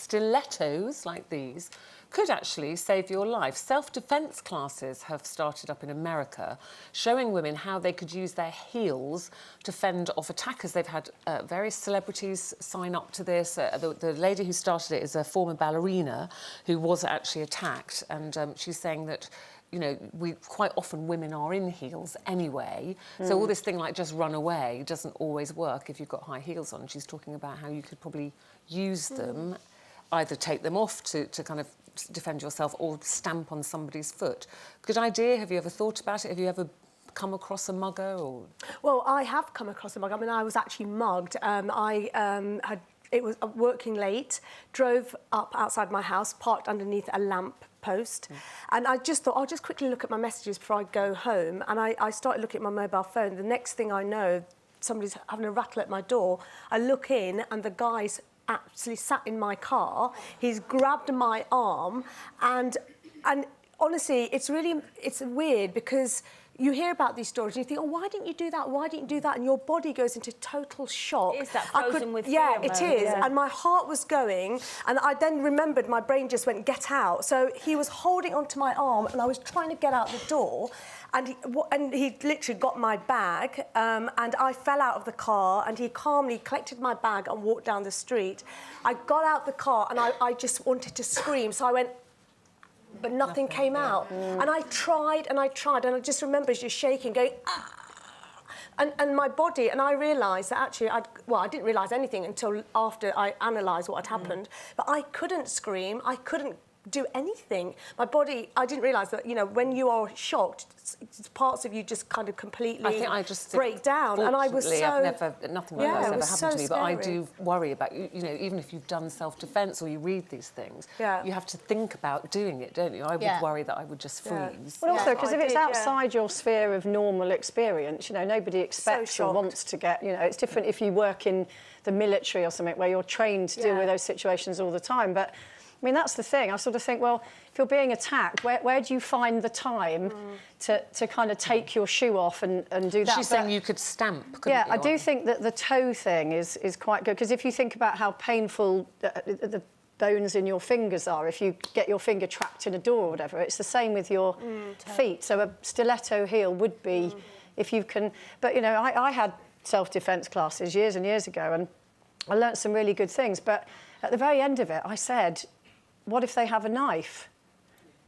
stilettos like these could actually save your life. Self-defence classes have started up in America, showing women how they could use their heels to fend off attackers. They've had various celebrities sign up to this. The lady who started it is a former ballerina who was actually attacked, and she's saying that, you know, quite often women are in heels anyway, so all this thing like just run away doesn't always work if you've got high heels on. She's talking about how you could probably use them, either take them off to kind of defend yourself or stamp on somebody's foot. Good idea. Have you ever thought about it? Have you ever come across a mugger? Or Well, I have come across a mugger. I mean, I was actually mugged. It was working late, drove up outside my house, parked underneath a lamp post, and I just thought, I'll just quickly look at my messages before I go home, and I started looking at my mobile phone. The next thing I know, somebody's having a rattle at my door. I look in, and the guy's actually sat in my car. He's grabbed my arm, and honestly, it's weird because you hear about these stories and you think, oh, why didn't you do that? Why didn't you do that? And your body goes into total shock. Is that frozen with fear? Yeah, it is. Yeah. And my heart was going, and I then remembered my brain just went, get out. So he was holding onto my arm, and I was trying to get out the door, and he literally got my bag, and I fell out of the car, and he calmly collected my bag and walked down the street. I got out the car, and I just wanted to scream, so I went, but nothing came out. And I tried, and I I just remember just shaking, going, ah! And my body, and I realised that actually, I didn't realise anything until after I analysed what had happened, but I couldn't scream, I couldn't do anything. My body, I didn't realise that, you know, when you are shocked, parts of you just kind of completely break down. And I was so... nothing like that's ever happened to me, but I do worry about, you know, even if you've done self-defence or you read these things, you have to think about doing it, don't you? I would worry that I would just freeze. Well, also, because if it's outside your sphere of normal experience, you know, nobody expects or wants to get, you know, it's different if you work in the military or something where you're trained to deal with those situations all the time, but I mean, that's the thing. I sort of think, well, if you're being attacked, where do you find the time to kind of take your shoe off and do that? She's saying you could stamp, couldn't you? I do think that the toe thing is quite good, because if you think about how painful the bones in your fingers are, if you get your finger trapped in a door or whatever, it's the same with your feet. So a stiletto heel would be, if you can... But, you know, I had self-defence classes years and years ago, and I learnt some really good things, but at the very end of it, I said, what if they have a knife?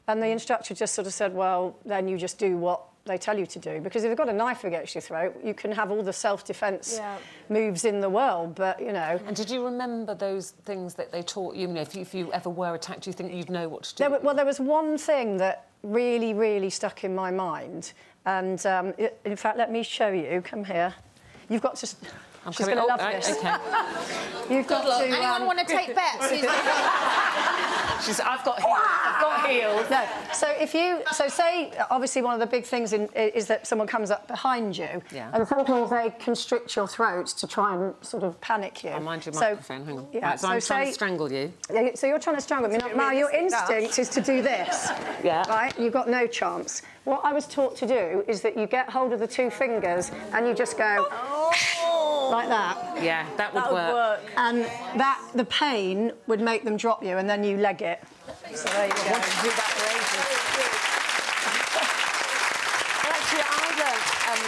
And the instructor just sort of said, well, then you just do what they tell you to do. Because if they've got a knife against your throat, you can have all the self-defence moves in the world, but, you know... And did you remember those things that they taught you? You know, if you ever were attacked, do you think you'd know what to do? Well, there was one thing that really, really stuck in my mind. And, in fact, let me show you. Come here. You've got to... She's going to love this. Okay. You've got to... Anyone want to take bets? I've got heels. No. So if you... So say, obviously, one of the big things is that someone comes up behind you. Yeah. And sometimes they constrict your throat to try and sort of panic you. I'll mind your microphone, hang on. Yeah, right, so I'm trying to strangle you. So you're trying to strangle me. Now, your instinct is to do this. Yeah. Right? You've got no chance. What I was taught to do is that you get hold of the two fingers and you just go... like that. Yeah, that would work. And the pain would make them drop you, and then you leg it. So there you go. I wanted to do that for ages. Well, actually, I learned,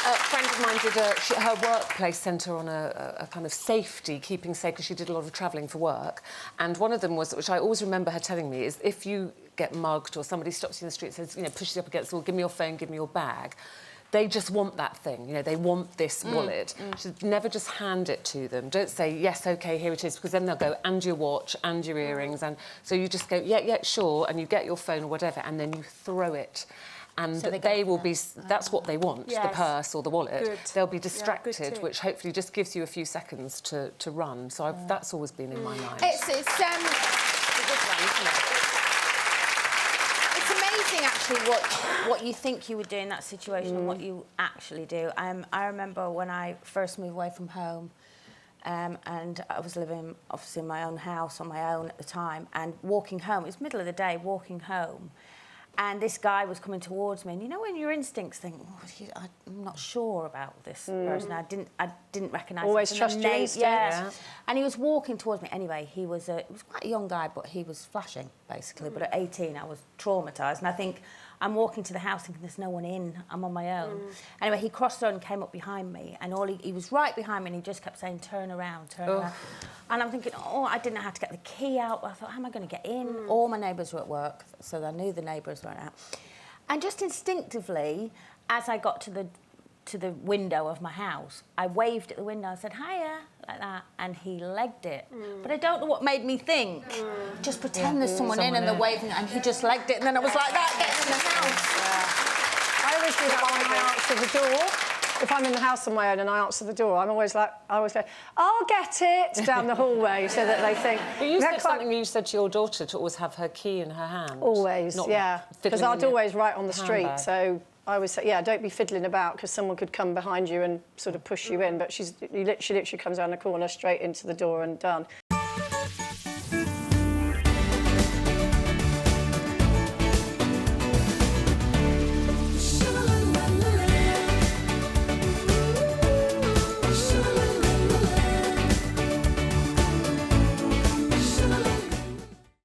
a friend of mine did her workplace centre on a kind of safety, keeping safe, because she did a lot of travelling for work. And one of them was, which I always remember her telling me, is if you get mugged or somebody stops you in the street and says, you know, pushes you up against the wall, give me your phone, give me your bag, they just want that thing, you know, they want this wallet. So never just hand it to them. Don't say, yes, OK, here it is, because then they'll go, and your watch, and your earrings, and so you just go, yeah, sure, and you get your phone or whatever, and then you throw it. And so they will be... That's what they want, the purse or the wallet. Good. They'll be distracted, which hopefully just gives you a few seconds to run. So that's always been in my mind. It's a good one, isn't it? Actually, what you think you would do in that situation and what you actually do. I remember when I first moved away from home, and I was living obviously in my own house on my own at the time, and walking home. It was middle of the day, walking home, And this guy was coming towards me, and you know when your instincts think, I'm not sure about this person. I didn't recognise. Always trust your instincts. Yeah. And he was walking towards me. Anyway, he was quite a young guy, but he was flashing basically. But at 18, I was traumatised, and I think I'm walking to the house thinking there's no one in. I'm on my own. Anyway, he crossed the road and came up behind me, and he was right behind me, and he just kept saying, "Turn around, turn around." And I'm thinking, I didn't know how to get the key out. I thought, how am I going to get in? All my neighbours were at work, so I knew the neighbours weren't out. And just instinctively, as I got to the window of my house, I waved at the window and said, "Hiya," like that, and he legged it. But I don't know what made me think. Just pretend there's someone in and they're waving, and he just legged it, and then I was like that, getting in the house. I always do that when I answer the door. If I'm in the house on my own and I answer the door, I always go, "I'll get it," down the hallway so that they think... But you said something you said to your daughter to always have her key in her hand. Always, yeah. Because I'd always write on the street, handbag. so I always say, don't be fiddling about because someone could come behind you and sort of push you in, but she literally comes around the corner straight into the door and done.